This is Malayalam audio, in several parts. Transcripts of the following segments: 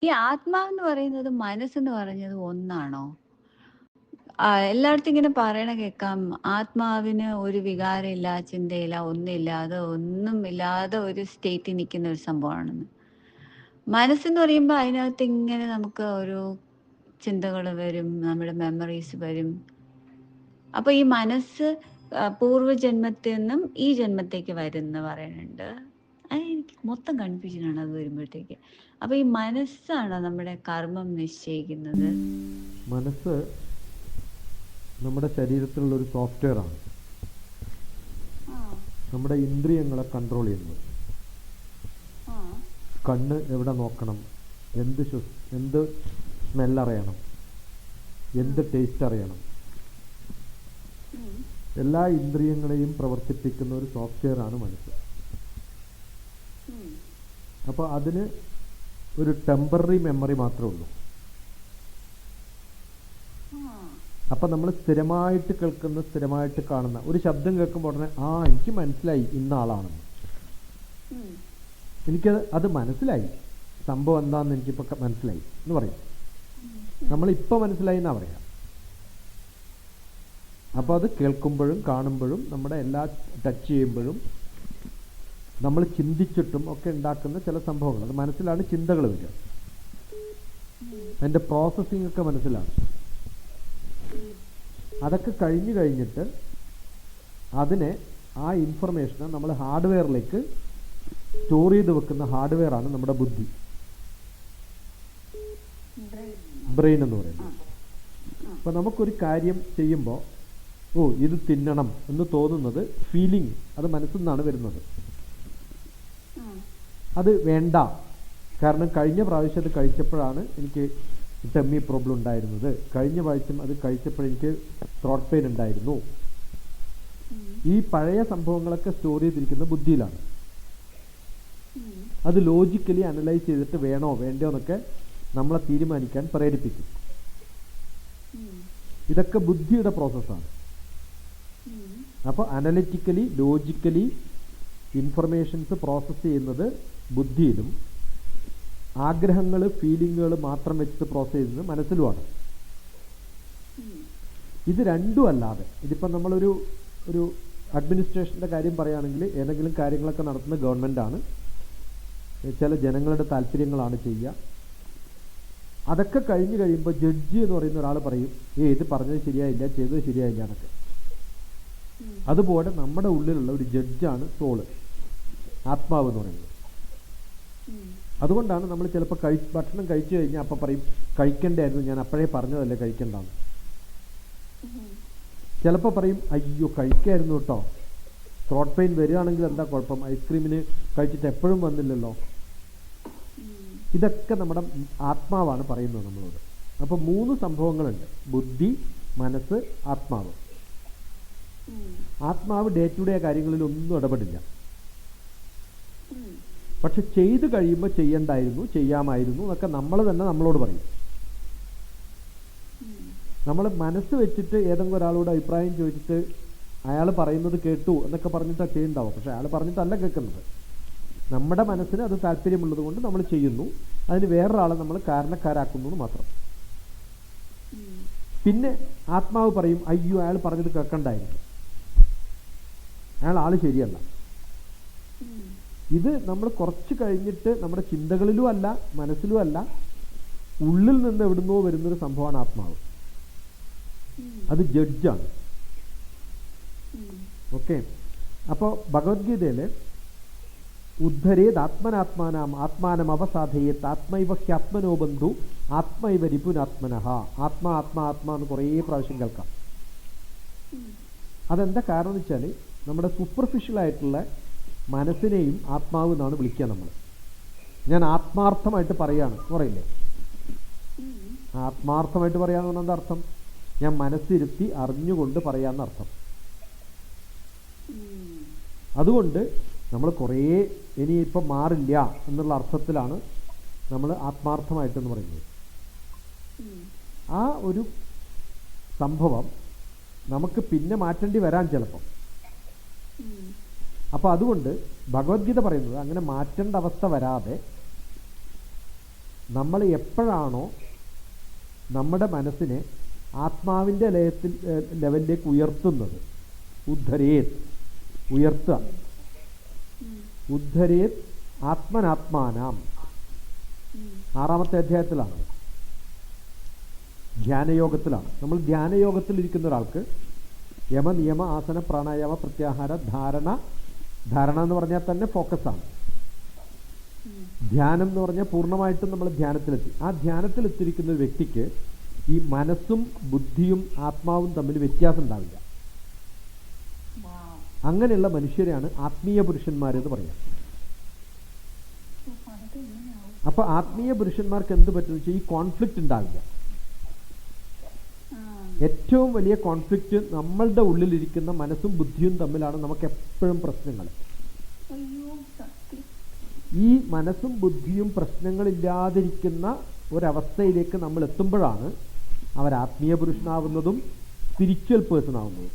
ഈ ആത്മാവെന്ന് പറയുന്നത് മനസ്സെന്ന് പറഞ്ഞത് ഒന്നാണോ? എല്ലായിടത്തും ഇങ്ങനെ പറയണ കേൾക്കാം, ആത്മാവിന് ഒരു വികാരമില്ല, ചിന്തയില്ല, ഒന്നുമില്ല. അത് ഒന്നുമില്ലാതെ ഒരു സ്റ്റേറ്റിൽ നിൽക്കുന്ന ഒരു സംഭവമാണെന്ന്. മനസ്സെന്ന് പറയുമ്പോൾ അതിനകത്ത് ഇങ്ങനെ നമുക്ക് ഓരോ ചിന്തകൾ വരും, നമ്മുടെ മെമ്മറീസ് വരും. അപ്പൊ ഈ മനസ്സ് പൂർവ്വജന്മത്തിൽ നിന്നും ഈ ജന്മത്തേക്ക് വരുമെന്ന് പറയുന്നുണ്ട്. എനിക്ക് മൊത്തം കൺഫ്യൂഷനാണ് അത് വരുമ്പോഴത്തേക്ക്. അപ്പൊ ഈ മനസ്സാണോ നമ്മുടെ കർമ്മം നിശ്ചയിക്കുന്നത്? മനസ്സ് നമ്മുടെ ശരീരത്തിലുള്ള ഒരു സോഫ്റ്റ്വെയർ ആണ്. നമ്മുടെ ഇന്ദ്രിയങ്ങളെ കൺട്രോൾ ചെയ്യുന്നത്. കണ്ണ് എവിടെ നോക്കണം, എന്ത് സ്മെല്ലറിയണം, എന്ത് ടേസ്റ്റ് അറിയണം, എല്ലാ ഇന്ദ്രിയങ്ങളെയും പ്രവർത്തിപ്പിക്കുന്ന ഒരു സോഫ്റ്റ്വെയർ ആണ് മനസ്സ്. അപ്പോൾ അതിന് ഒരു ടെമ്പററി മെമ്മറി മാത്രമേ ഉള്ളൂ. അപ്പം നമ്മൾ സ്ഥിരമായിട്ട് കേൾക്കുന്ന, സ്ഥിരമായിട്ട് കാണുന്ന ഒരു ശബ്ദം കേൾക്കുമ്പോൾ ഉടനെ എനിക്ക് മനസ്സിലായി ഇന്ന ആളാണെന്ന്. അത് മനസ്സിലായി, സംഭവം എന്താണെന്ന് എനിക്കിപ്പോൾ മനസ്സിലായി എന്ന് പറയും. നമ്മളിപ്പോൾ മനസ്സിലായി എന്നാ പറയാം. അപ്പോൾ അത് കേൾക്കുമ്പോഴും കാണുമ്പോഴും നമ്മുടെ എല്ലാ ടച്ച് ചെയ്യുമ്പോഴും നമ്മൾ ചിന്തിച്ചിട്ടും ഒക്കെ ഉണ്ടാക്കുന്ന ചില സംഭവങ്ങൾ, അത് മനസ്സിലാണ് ചിന്തകൾ വരിക. അതിൻ്റെ പ്രോസസ്സിംഗ് ഒക്കെ മനസ്സിലാണ്. അതൊക്കെ കഴിഞ്ഞിട്ട് അതിനെ, ആ ഇൻഫർമേഷനെ നമ്മൾ ഹാർഡ്വെയറിലേക്ക് സ്റ്റോർ ചെയ്ത് വെക്കുന്ന ഹാർഡ്വെയറാണ് നമ്മുടെ ബുദ്ധി, ബ്രെയിൻ എന്ന് പറയുന്നത്. അപ്പോൾ നമുക്കൊരു കാര്യം ചെയ്യുമ്പോൾ ഇത് തിന്നണം എന്ന് തോന്നുന്നത് ഫീലിംഗ്, അത് മനസ്സിൽ നിന്നാണ് വരുന്നത്. അത് വേണ്ട, കാരണം കഴിഞ്ഞ പ്രാവശ്യം അത് കഴിച്ചപ്പോഴാണ് എനിക്ക് ടമ്മി പ്രോബ്ലം ഉണ്ടായിരുന്നത്, കഴിഞ്ഞ പ്രാവശ്യം അത് കഴിച്ചപ്പോൾ എനിക്ക് ത്രോട്ട് പെയിൻ ഉണ്ടായിരുന്നു. ഈ പഴയ സംഭവങ്ങളൊക്കെ സ്റ്റോർ ചെയ്തിരിക്കുന്ന ബുദ്ധിയിലാണ്. അത് ലോജിക്കലി അനലൈസ് ചെയ്തിട്ട് വേണോ വേണ്ടോ എന്നൊക്കെ നമ്മളെ തീരുമാനിക്കാൻ പ്രേരിപ്പിക്കും. ഇതൊക്കെ ബുദ്ധിയുടെ പ്രോസസ്സാണ്. അപ്പോൾ അനലിറ്റിക്കലി, ലോജിക്കലി ഇൻഫർമേഷൻസ് പ്രോസസ്സ് ചെയ്യുന്നത് ബുദ്ധിയിലും, ആഗ്രഹങ്ങൾ, ഫീലിങ്ങുകൾ മാത്രം വെച്ചിട്ട് പ്രോസസ്സ് ചെയ്യുന്നത് മനസ്സിലുമാണ്. ഇത് രണ്ടും അല്ലാതെ, ഇതിപ്പം നമ്മളൊരു അഡ്മിനിസ്ട്രേഷൻ്റെ കാര്യം പറയുകയാണെങ്കിൽ, ഏതെങ്കിലും കാര്യങ്ങളൊക്കെ നടത്തുന്ന ഗവൺമെൻറ്റാണ്, ചില ജനങ്ങളുടെ താല്പര്യങ്ങളാണ് ചെയ്യുക. അതൊക്കെ കഴിയുമ്പോൾ ജഡ്ജി എന്ന് പറയുന്ന ഒരാൾ പറയും, ഇത് പറഞ്ഞത് ശരിയായില്ല, ചെയ്തത് ശരിയായില്ല എന്നൊക്കെ. അതുപോലെ നമ്മുടെ ഉള്ളിലുള്ള ഒരു ജഡ്ജാണ് സോള്, ആത്മാവ് എന്ന് പറയുന്നത്. അതുകൊണ്ടാണ് നമ്മൾ ചിലപ്പോൾ ഭക്ഷണം കഴിച്ചു കഴിഞ്ഞാൽ അപ്പം പറയും, കഴിക്കണ്ടായിരുന്നു, ഞാൻ അപ്പോഴേ പറഞ്ഞതല്ലേ കഴിക്കണ്ടാന്ന്. ചിലപ്പോൾ പറയും, അയ്യോ കഴിക്കായിരുന്നു കേട്ടോ, ത്രോട്ട് പെയിൻ വരികയാണെങ്കിൽ എന്താ കുഴപ്പം, ഐസ്ക്രീമിന് കഴിച്ചിട്ട് എപ്പോഴും വന്നില്ലല്ലോ. ഇതൊക്കെ നമ്മുടെ ആത്മാവാണ് പറയുന്നത് നമ്മളോട്. അപ്പോൾ 3 സംഭവങ്ങളുണ്ട്: ബുദ്ധി, മനസ്സ്, ആത്മാവ്. ആത്മാവ് ഡേ ടു ഡേ കാര്യങ്ങളിൽ ഒന്നും ഇടപെടില്ല. പക്ഷെ ചെയ്ത് കഴിയുമ്പോൾ ചെയ്യണ്ടായിരുന്നു, ചെയ്യാമായിരുന്നു എന്നൊക്കെ നമ്മൾ തന്നെ നമ്മളോട് പറയും. നമ്മൾ മനസ്സ് വെച്ചിട്ട് ഏതെങ്കിലും ഒരാളോട് അഭിപ്രായം ചോദിച്ചിട്ട് അയാൾ പറയുന്നത് കേട്ടു എന്നൊക്കെ പറഞ്ഞിട്ടാണ് ചെയ്യുന്നുണ്ടാവും. പക്ഷെ അയാൾ പറഞ്ഞിട്ടല്ല കേൾക്കുന്നത്. നമ്മുടെ മനസ്സിന് അത് താല്പര്യമുള്ളത് കൊണ്ട് നമ്മൾ ചെയ്യുന്നു. അതിന് വേറൊരാളെ നമ്മൾ കാരണക്കാരാക്കുന്നു എന്ന് മാത്രം. പിന്നെ ആത്മാവ് പറയും, അയ്യോ അയാൾ പറഞ്ഞത് കേൾക്കണ്ടായിരുന്നു, അയാൾ ആൾ ശരിയല്ല. ഇത് നമ്മൾ കുറച്ച് കഴിഞ്ഞിട്ട് നമ്മുടെ ചിന്തകളിലും അല്ല, മനസ്സിലും അല്ല, ഉള്ളിൽ നിന്ന് എവിടുന്നോ വരുന്നൊരു സംഭവമാണ് ആത്മാവ്. അത് ജഡ്ജാണ്. ഓക്കെ. അപ്പോൾ ഭഗവത്ഗീതയിൽ ഉദ്ധരേത് ആത്മനാത്മാനം ആത്മാനം അവസാധയേത് ആത്മൈവ ഹ്യാത്മനോ ബന്ധു ആത്മൈവ രിപുനാത്മനഃ. ആത്മാ ആത്മാ ആത്മാ എന്ന് കുറേ പ്രാവശ്യം കേൾക്കാം. അതെന്താ കാരണം എന്ന് വെച്ചാൽ, നമ്മുടെ സൂപ്പർഫിഷ്യലായിട്ടുള്ള മനസ്സിനെയും ആത്മാവ് എന്നാണ് വിളിക്കുക നമ്മൾ. ഞാൻ ആത്മാർത്ഥമായിട്ട് പറയാണ് എന്ന് പറയില്ലേ? ആത്മാർത്ഥമായിട്ട് പറയാന്ന് പറഞ്ഞാൽ എന്താ അർത്ഥം? ഞാൻ മനസ്സിരുത്തി അറിഞ്ഞുകൊണ്ട് പറയാന്നർത്ഥം. അതുകൊണ്ട് നമ്മൾ കുറേ ഇനിയിപ്പം മാറില്ല എന്നുള്ള അർത്ഥത്തിലാണ് നമ്മൾ ആത്മാർത്ഥമായിട്ടെന്ന് പറയുന്നത്. ആ ഒരു സംഭവം നമുക്ക് പിന്നെ മാറ്റേണ്ടി വരാൻ ചിലപ്പം. അപ്പോൾ അതുകൊണ്ട് ഭഗവത്ഗീത പറയുന്നത് അങ്ങനെ മാറ്റേണ്ട അവസ്ഥ വരാതെ നമ്മൾ എപ്പോഴാണോ നമ്മുടെ മനസ്സിനെ ആത്മാവിൻ്റെ ലെവലിലേക്ക് ഉയർത്തുന്നത്, ഉദ്ധരേത്, ഉയർത്തുക, ഉദ്ധരേത് ആത്മനാത്മാനാം, 6-ാമത്തെ അധ്യായത്തിലാണ്, ധ്യാനയോഗത്തിലാണ്. നമ്മൾ ധ്യാനയോഗത്തിലിരിക്കുന്ന ഒരാൾക്ക് യമ നിയമ ആസന പ്രാണായാമ പ്രത്യാഹാര ധാരണ എന്ന് പറഞ്ഞാൽ തന്നെ ഫോക്കസാണ്. ധ്യാനം എന്ന് പറഞ്ഞാൽ പൂർണ്ണമായിട്ടും നമ്മൾ ധ്യാനത്തിലെത്തി. ആ ധ്യാനത്തിലെത്തിയിരിക്കുന്ന ഒരു വ്യക്തിക്ക് ഈ മനസ്സും ബുദ്ധിയും ആത്മാവും തമ്മിൽ വ്യത്യാസം ഉണ്ടാവില്ല. അങ്ങനെയുള്ള മനുഷ്യരെയാണ് ആത്മീയ പുരുഷന്മാരെന്ന് പറയാം. അപ്പൊ ആത്മീയ പുരുഷന്മാർക്ക് എന്ത് പറ്റുമെന്ന് വെച്ചാൽ ഈ കോൺഫ്ലിക്റ്റ് ഉണ്ടാവില്ല. ഏറ്റവും വലിയ കോൺഫ്ലിക്റ്റ് നമ്മളുടെ ഉള്ളിലിരിക്കുന്ന മനസ്സും ബുദ്ധിയും തമ്മിലാണ് നമുക്ക് എപ്പോഴും പ്രശ്നങ്ങൾ. ഈ മനസ്സും ബുദ്ധിയും പ്രശ്നങ്ങളില്ലാതിരിക്കുന്ന ഒരവസ്ഥയിലേക്ക് നമ്മൾ എത്തുമ്പോഴാണ് അവർ ആത്മീയ പുരുഷനാവുന്നതും സ്പിരിച്വൽ പേഴ്സൺ ആവുന്നതും.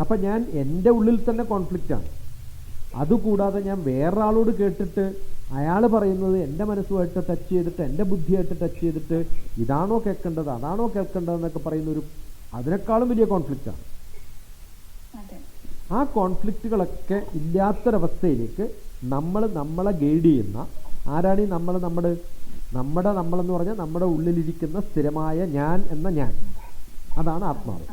അപ്പം ഞാൻ എൻ്റെ ഉള്ളിൽ തന്നെ കോൺഫ്ലിക്റ്റാണ്. അതുകൂടാതെ ഞാൻ വേറൊരാളോട് കേട്ടിട്ട് അയാൾ പറയുന്നത് എൻ്റെ മനസ്സുമായിട്ട് ടച്ച് ചെയ്തിട്ട് എൻ്റെ ബുദ്ധിയായിട്ട് ടച്ച് ചെയ്തിട്ട് ഇതാണോ കേൾക്കേണ്ടത് അതാണോ കേൾക്കേണ്ടതെന്നൊക്കെ പറയുന്നൊരു അതിനേക്കാളും വലിയ കോൺഫ്ലിക്റ്റാണ്. ആ കോൺഫ്ലിക്റ്റുകളൊക്കെ ഇല്ലാത്തൊരവസ്ഥയിലേക്ക് നമ്മളെ ഗൈഡ് ചെയ്യുന്ന ആരാണ് ഈ നമ്മളെന്ന് പറഞ്ഞാൽ നമ്മുടെ ഉള്ളിലിരിക്കുന്ന സ്ഥിരമായ ഞാൻ എന്ന ഞാൻ, അതാണ് ആത്മാവ്.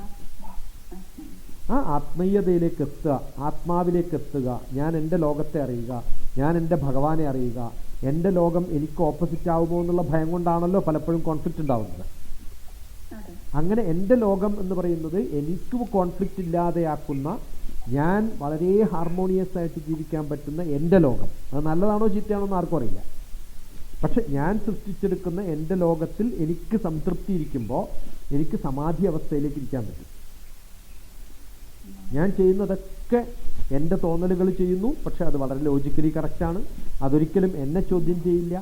ആ ആത്മീയതയിലേക്ക് എത്തുക, ആത്മാവിലേക്ക് എത്തുക, ഞാൻ എൻ്റെ ലോകത്തെ അറിയുക, ഞാൻ എൻ്റെ ഭഗവാനെ അറിയുക. എൻ്റെ ലോകം എനിക്ക് ഓപ്പോസിറ്റ് ആവുമോ എന്നുള്ള ഭയം കൊണ്ടാണല്ലോ പലപ്പോഴും കോൺഫ്ലിക്റ്റ് ഉണ്ടാവുന്നത്. അങ്ങനെ എൻ്റെ ലോകം എന്ന് പറയുന്നത് എനിക്ക് കോൺഫ്ലിക്റ്റ് ഇല്ലാതെയാക്കുന്ന, ഞാൻ വളരെ ഹാർമോണിയസ് ആയിട്ട് ജീവിക്കാൻ പറ്റുന്ന എൻ്റെ ലോകം. അത് നല്ലതാണോ ചീത്തയാണോ എന്ന് ആർക്കും അറിയില്ല. പക്ഷെ ഞാൻ സൃഷ്ടിച്ചെടുക്കുന്ന എൻ്റെ ലോകത്തിൽ എനിക്ക് സംതൃപ്തി ഇരിക്കുമ്പോൾ എനിക്ക് സമാധി അവസ്ഥയിലേക്ക് ഇരിക്കാൻ പറ്റും. ഞാൻ ചെയ്യുന്നതൊക്കെ എൻ്റെ തോന്നലുകൾ ചെയ്യുന്നു, പക്ഷെ അത് വളരെ ലോജിക്കലി കറക്റ്റാണ്, അതൊരിക്കലും എന്നെ ചോദ്യം ചെയ്യില്ല.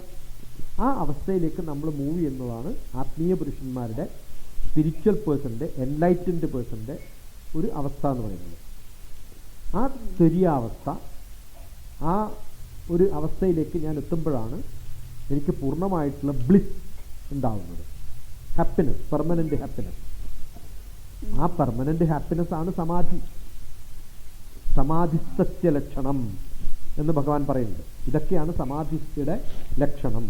ആ അവസ്ഥയിലേക്ക് നമ്മൾ മൂവ് ചെയ്യുന്നതാണ് ആത്മീയ പുരുഷന്മാരുടെ, സ്പിരിച്വൽ പേഴ്സൻ്റെ, എൻലൈറ്റൻഡ് പേഴ്സൻ്റെ ഒരു അവസ്ഥ എന്ന് പറയുന്നത്. ആ തുര്യാവസ്ഥ, ആ ഒരു അവസ്ഥയിലേക്ക് ഞാൻ എത്തുമ്പോഴാണ് എനിക്ക് പൂർണ്ണമായിട്ടുള്ള ബ്ലിസ് ഉണ്ടാവുന്നത്, ഹാപ്പിനെസ്, പെർമനൻ്റ് ഹാപ്പിനെസ്. ആ പെർമനൻ്റ് ഹാപ്പിനെസ് ആണ് സമാധി. സമാധിസ്ഥ ലക്ഷണം എന്ന് ഭഗവാൻ പറയുന്നത്. ഇതൊക്കെയാണ് സമാധിയുടെ ലക്ഷണം.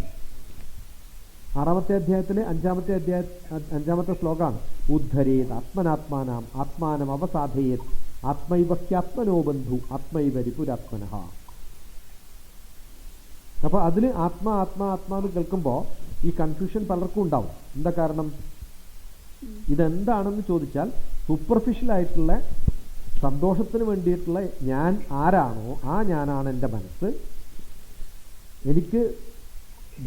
6-ാമത്തെ അധ്യായത്തിലെ 5-ാമത്തെ ശ്ലോകമാണ് ഉദ്ധരേത് ആത്മനാത്മാനാം ആത്മാനം അവസാധയേത് ആത്മൈവ ഹ്യാത്മനോ ബന്ധു ആത്മൈവ രിപുരാത്മനഃ. അപ്പോൾ അതിൽ ആത്മാ എന്ന് കേൾക്കുമ്പോൾ ഈ കൺഫ്യൂഷൻ പലർക്കും ഉണ്ടാവും. എന്താ കാരണം? ഇതെന്താണെന്ന് ചോദിച്ചാൽ സൂപ്പർഫിഷ്യലായിട്ടുള്ള സന്തോഷത്തിന് വേണ്ടിയിട്ടുള്ള ഞാൻ ആരാണോ ആ ഞാനാണ് എൻ്റെ മനസ്സ്. എനിക്ക്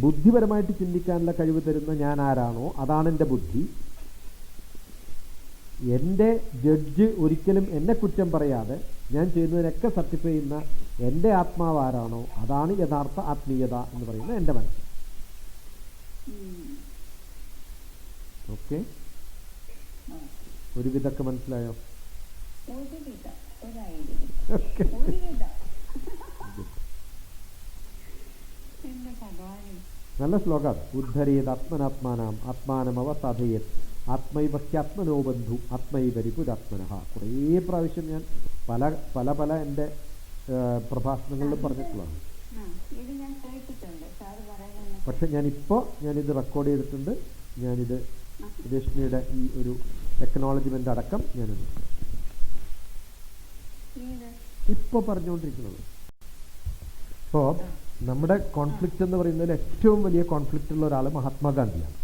ബുദ്ധിപരമായിട്ട് ചിന്തിക്കാനുള്ള കഴിവ് തരുന്ന ഞാൻ ആരാണോ അതാണ് എൻ്റെ ബുദ്ധി. എൻ്റെ ജഡ്ജ് ഒരിക്കലും എന്നെ കുറ്റം പറയാതെ ഞാൻ ചെയ്യുന്നതിനൊക്കെ സർട്ടിഫൈ ചെയ്യുന്ന എൻ്റെ ആത്മാവ് ആരാണോ അതാണ് യഥാർത്ഥ ആത്മീയത എന്ന് പറയുന്ന എൻ്റെ മനസ്സ്. ഓക്കെ, ഒരുവിധമൊക്കെ മനസ്സിലായോ? ഓക്കെ, നല്ല ശ്ലോകമാണ്. ഉദ്ധരേത് ആത്മനാത്മാനാം ആത്മാനം അവസാധയേത് ആത്മൈവ ഹ്യാത്മനോ ബന്ധു ആത്മൈവ രിപുരാത്മനഃ. കുറേ പ്രാവശ്യം ഞാൻ പല എൻ്റെ പ്രഭാഷണങ്ങളിൽ പറഞ്ഞിട്ടുള്ളതാണ്. പക്ഷെ ഞാനിത് റെക്കോർഡ് ചെയ്തിട്ടുണ്ട്. ഞാനിത് രശ്മിയുടെ ഈ ഒരു എക്നോളജ്മെൻ്റ് അടക്കം ഞാനിത് ഇപ്പോൾ പറഞ്ഞുകൊണ്ടിരിക്കുന്നത്. അപ്പോൾ നമ്മുടെ കോൺഫ്ലിക്റ്റ് എന്ന് പറയുന്നതിൽ ഏറ്റവും വലിയ കോൺഫ്ലിക്റ്റ് ഉള്ള ഒരാൾ മഹാത്മാഗാന്ധിയാണ്.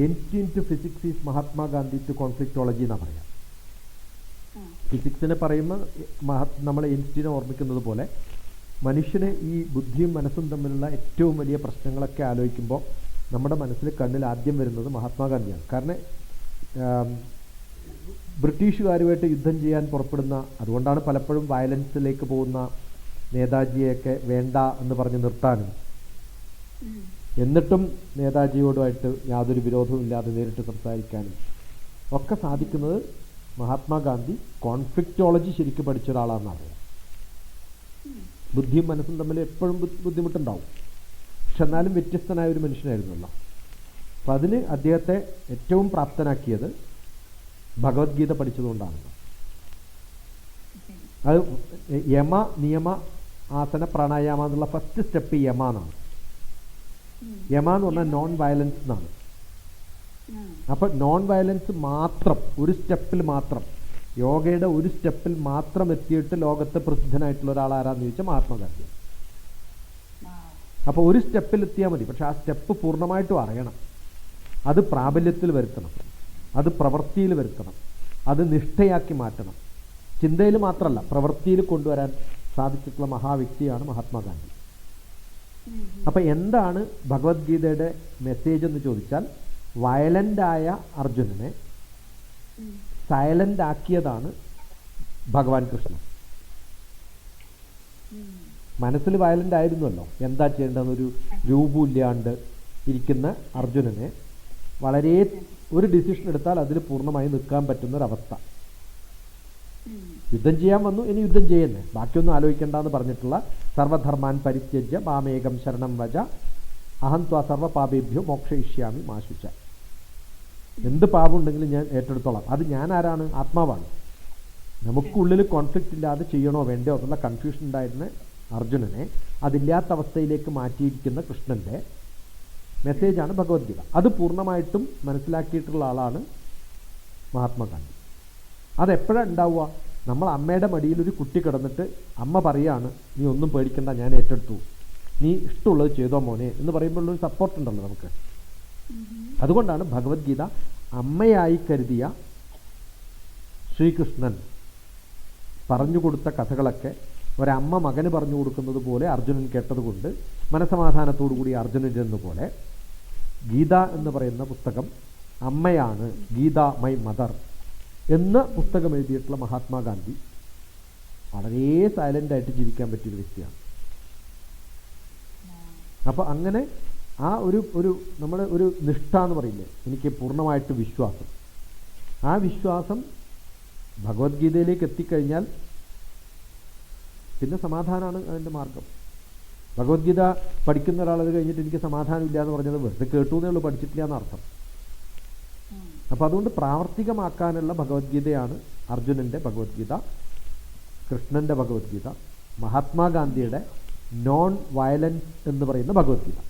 Entry in to physics is Mahatma Gandhi to conflictology എന്നാണ് പറയാം. ഫിസിക്സിനെ പറയുമ്പോൾ നമ്മളെ എൻസ്റ്റിനെ ഓർമ്മിക്കുന്നത് പോലെ മനുഷ്യന് ഈ ബുദ്ധിയും മനസ്സും തമ്മിലുള്ള ഏറ്റവും വലിയ പ്രശ്നങ്ങളൊക്കെ ആലോചിക്കുമ്പോൾ നമ്മുടെ കണ്ണിൽ ആദ്യം വരുന്നത് മഹാത്മാഗാന്ധിയാണ്. കാരണം ബ്രിട്ടീഷുകാരുമായിട്ട് യുദ്ധം ചെയ്യാൻ പുറപ്പെടുന്ന, അതുകൊണ്ടാണ് പലപ്പോഴും വയലൻസിലേക്ക് പോകുന്ന നേതാജിയെയൊക്കെ വേണ്ട എന്ന് പറഞ്ഞ് നിർത്താനും, എന്നിട്ടും നേതാജിയോടുമായിട്ട് യാതൊരു വിരോധവും ഇല്ലാതെ നേരിട്ട് സംസാരിക്കാനും ഒക്കെ സാധിക്കുന്നത് മഹാത്മാഗാന്ധി കോൺഫ്ലിക്റ്റോളജി ശരിക്കും പഠിച്ച ഒരാളാണെന്ന് അറിയാം. ബുദ്ധിയും മനസ്സും തമ്മിൽ എപ്പോഴും ബുദ്ധിമുട്ടുണ്ടാവും. പക്ഷെ എന്നാലും വ്യത്യസ്തനായ ഒരു മനുഷ്യനായിരുന്നല്ലോ. അപ്പം അതിന് അദ്ദേഹത്തെ ഏറ്റവും പ്രാപ്തനാക്കിയത് ഭഗവത്ഗീത പഠിച്ചതുകൊണ്ടാണല്ലോ. അത് യമ നിയമ ആസന പ്രാണായാമ എന്നുള്ള ഫസ്റ്റ് സ്റ്റെപ്പ് യമ എന്നാണ്. യമ എന്ന് പറഞ്ഞാൽ നോൺ വയലൻസ് എന്നാണ്. അപ്പം നോൺ വയലൻസ് മാത്രം ഒരു സ്റ്റെപ്പിൽ മാത്രം, യോഗയുടെ ഒരു സ്റ്റെപ്പിൽ മാത്രം എത്തിയിട്ട് ലോകത്ത് പ്രസിദ്ധനായിട്ടുള്ള ഒരാൾ ആരാന്ന് ചോദിച്ചാൽ മഹാത്മാഗാന്ധി. അപ്പോൾ ഒരു സ്റ്റെപ്പിൽ എത്തിയാൽ മതി, പക്ഷെ ആ സ്റ്റെപ്പ് പൂർണ്ണമായിട്ടും അറിയണം. അത് പ്രാബല്യത്തിൽ വരുത്തണം, അത് പ്രവൃത്തിയിൽ വരുത്തണം, അത് നിഷ്ഠയാക്കി മാറ്റണം. ചിന്തയിൽ മാത്രമല്ല, പ്രവൃത്തിയിൽ കൊണ്ടുവരാൻ സാധിച്ചിട്ടുള്ള മഹാവ്യക്തിയാണ് മഹാത്മാഗാന്ധി. അപ്പം എന്താണ് ഭഗവത്ഗീതയുടെ മെസ്സേജ് എന്ന് ചോദിച്ചാൽ, വയലൻ്റായ അർജുനനെ സൈലൻ്റ് ആക്കിയതാണ് ഭഗവാൻ കൃഷ്ണൻ. മനസ്സിൽ വയലൻ്റ് ആയിരുന്നല്ലോ, എന്താ ചെയ്യേണ്ടതെന്നൊരു രൂപമില്ലാണ്ട് ഇരിക്കുന്ന അർജുനനെ വളരെ ഒരു ഡിസിഷൻ എടുത്താൽ അതിൽ പൂർണ്ണമായി നിൽക്കാൻ പറ്റുന്നൊരവസ്ഥ. യുദ്ധം ചെയ്യാൻ വന്നു, ഇനി യുദ്ധം ചെയ്യുന്നേ, ബാക്കിയൊന്നും ആലോചിക്കേണ്ടെന്ന് പറഞ്ഞിട്ടുള്ള സർവധർമാൻ പരിത്യജ്യ മാമേകം ശരണം വച അഹം ത്വാ സർവ പാപേഭ്യോ മോക്ഷയിഷ്യാമി മാ ശുച. എന്ത് പാപമുണ്ടെങ്കിലും ഞാൻ ഏറ്റെടുത്തോളാം. അത് ഞാൻ ആരാണ്? ആത്മാവാണ്. നമുക്കുള്ളിൽ കോൺഫ്ലിക്റ്റ് ഇല്ലാതെ ചെയ്യണോ വേണ്ടയോ എന്നുള്ള കൺഫ്യൂഷൻ ഉണ്ടായിരുന്ന അർജുനനെ അതില്ലാത്ത അവസ്ഥയിലേക്ക് മാറ്റിയിരിക്കുന്ന കൃഷ്ണൻ്റെ മെസ്സേജാണ് ഭഗവത്ഗീത. അത് പൂർണ്ണമായിട്ടും മനസ്സിലാക്കിയിട്ടുള്ള ആളാണ് മഹാത്മാഗാന്ധി. അതെപ്പോഴാണ് ഉണ്ടാവുക? നമ്മൾ അമ്മയുടെ മടിയിൽ ഒരു കുട്ടി കിടന്നിട്ട് അമ്മ പറയാണ്, നീ ഒന്നും പേടിക്കണ്ട, ഞാൻ ഏറ്റെടുത്തു, നീ ഇഷ്ടമുള്ളത് ചെയ്തോ മോനെ എന്ന് പറയുമ്പോഴുള്ളൊരു സപ്പോർട്ട് ഉണ്ടല്ലോ നമുക്ക്. അതുകൊണ്ടാണ് ഭഗവത്ഗീത അമ്മയായി കരുതിയ ശ്രീകൃഷ്ണൻ പറഞ്ഞു കൊടുത്ത കഥകളൊക്കെ ഒരമ്മ മകന് പറഞ്ഞു കൊടുക്കുന്നത് പോലെ അർജുനൻ കേട്ടതുകൊണ്ട് മനസമാധാനത്തോടു കൂടി അർജുനൻ ഇരുന്നതുപോലെ ഗീത എന്ന് പറയുന്ന പുസ്തകം അമ്മയാണ്, ഗീത മൈ മദർ എന്ന പുസ്തകം എഴുതിയിട്ടുള്ള മഹാത്മാഗാന്ധി വളരെ സൈലൻ്റായിട്ട് ജീവിക്കാൻ പറ്റിയൊരു വ്യക്തിയാണ്. അപ്പോൾ അങ്ങനെ ആ ഒരു നമ്മുടെ ഒരു നിഷ്ഠ എന്ന് പറയില്ലേ, എനിക്ക് പൂർണ്ണമായിട്ട് വിശ്വാസം, ആ വിശ്വാസം ഭഗവത്ഗീതയിലേക്ക് എത്തിക്കഴിഞ്ഞാൽ പിന്നെ സമാധാനമാണ് അതിൻ്റെ മാർഗം. ഭഗവത്ഗീത പഠിക്കുന്ന ഒരാളത് കഴിഞ്ഞിട്ട് എനിക്ക് സമാധാനമില്ല എന്ന് പറഞ്ഞത് വെറുതെ കേട്ടു എന്നേ ഉള്ളൂ, പഠിച്ചിട്ടില്ല എന്നർത്ഥം. അപ്പോൾ അതുകൊണ്ട് പ്രാവർത്തികമാക്കാനുള്ള ഭഗവത്ഗീതയാണ് അർജുനൻ്റെ ഭഗവത്ഗീത, കൃഷ്ണൻ്റെ ഭഗവത്ഗീത, മഹാത്മാഗാന്ധിയുടെ നോൺ വയലൻസ് എന്ന് പറയുന്ന ഭഗവത്ഗീത.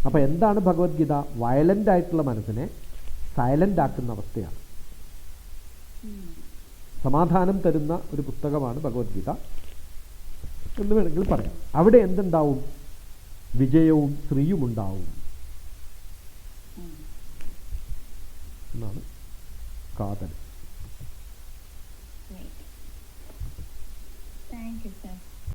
അപ്പോൾ എന്താണ് ഭഗവത്ഗീത? വയലൻ്റ് ആയിട്ടുള്ള മനസ്സിനെ സൈലൻ്റ് ആക്കുന്ന അവസ്ഥയാണ്. സമാധാനം തരുന്ന ഒരു പുസ്തകമാണ് ഭഗവത്ഗീത എന്ന് വേണമെങ്കിൽ പറയാം. അവിടെ എന്തുണ്ടാവും? വിജയവും ശ്രീയും ഉണ്ടാവും എന്നാണ് കാതൽ. Thank you, sir.